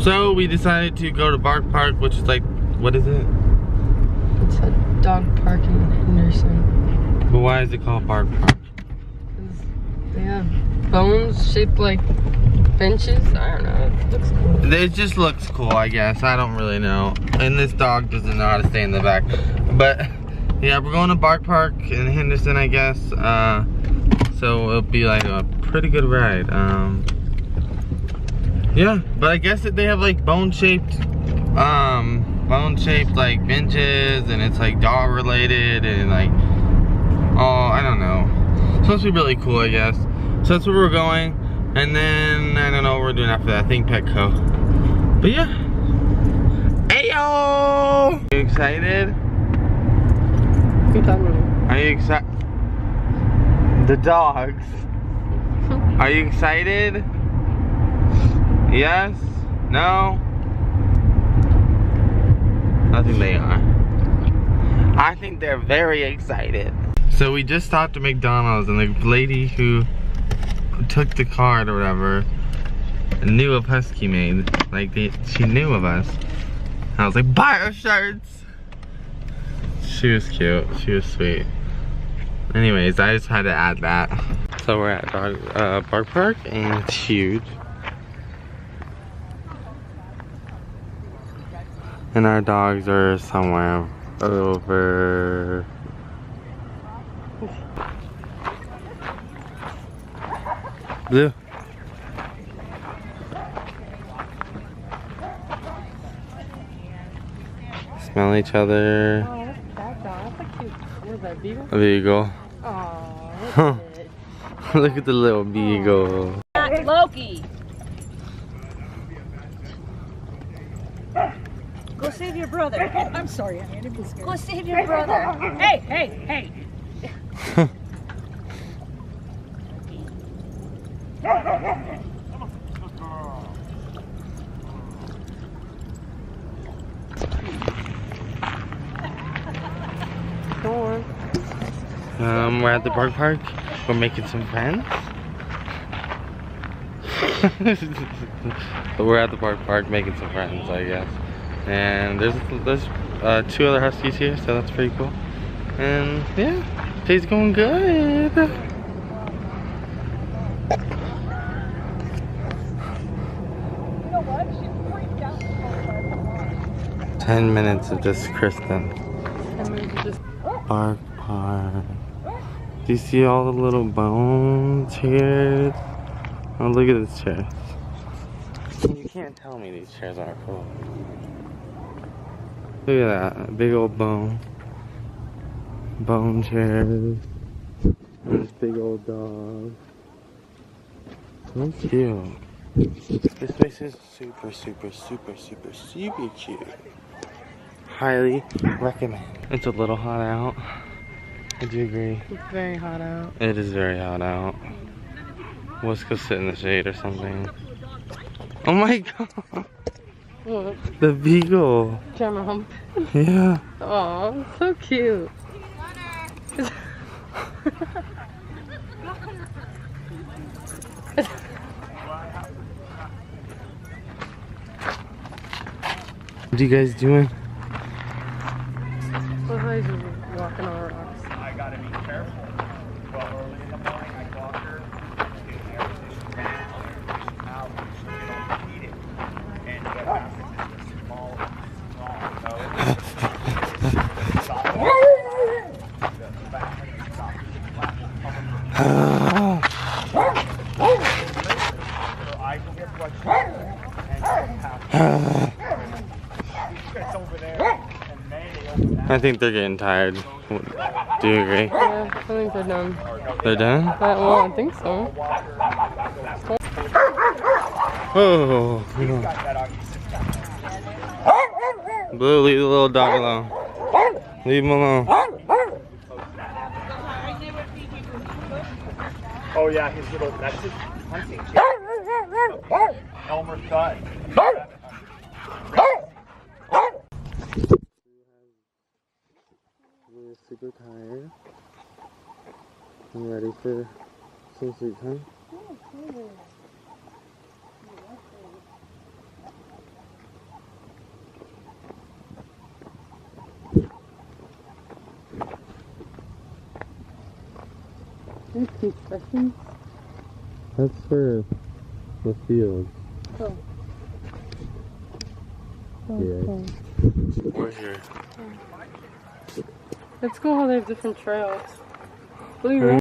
So we decided to go to Bark Park, which is like, what is it? It's a dog park in Henderson. But why is it called Bark Park? Because they have bones shaped like benches. I don't know, it looks cool. It just looks cool, I guess. I don't really know. And this dog doesn't know how to stay in the back. But yeah, we're going to Bark Park in Henderson, I guess. So it'll be like a pretty good ride. Yeah, but I guess that they have like bone-shaped like benches, and it's like dog related, and like, oh, I don't know. It's supposed to be really cool, I guess. So that's where we're going. And then, I don't know what we're doing after that. I think Petco. But yeah. Ayo! Are you excited? What are you talking about? Are you excited? The dogs. Are you excited? Yes? No? I think they are. I think they're very excited. So we just stopped at McDonald's, and the lady who took the card or whatever knew of Husky made. Like, she knew of us. I was like, buy our shirts! She was cute. She was sweet. Anyways, I just had to add that. So we're at Bark Park, and it's huge. And our dogs are somewhere over. Blue. Smell each other. Oh, that dog. That's a cute. What is that, beagle? A beagle. Aww, Look at the little beagle. Loki. Go save your brother. I'm sorry, I didn't be scared. Go save your brother. Hey, hey, hey. We're at the Bark Park. We're making some friends. But we're at the Bark Park making some friends, I guess. And there's 2 other Huskies here, so that's pretty cool. And yeah, day's going good. 10 minutes of just Kristen. Bark Park. Do you see all the little bone chairs? Oh, look at this chair. You can't tell me these chairs aren't cool. Look at that, big old bone chairs. And this big old dog. So cute. This place is super cute. Highly recommend. It's a little hot out. Would you agree? It's very hot out. It is very hot out. Let's go sit in the shade or something. Oh my god! What? The beagle. Camera hump. Yeah. Aw, so cute. What are you guys doing? Those guys are walking on rocks. I gotta be careful. Well, early in the morning, I walk her, get everything down, out, so you don't eat it. And what happens is the small, so I can get what she and it's over there, and they open that. I think they're getting tired. Do you agree? Yeah, I think they're done. They're done? Well, I think so. Oh, no. Blue, leave the little dog alone. Leave him alone. Oh yeah, his little, that's his hunting chair. Elmer Fudd. We're super tired. I'm ready for some sleep time. There's concessions. That's for the field. Oh. Yeah. We're here. It's cool how they have different trails. Blue, right?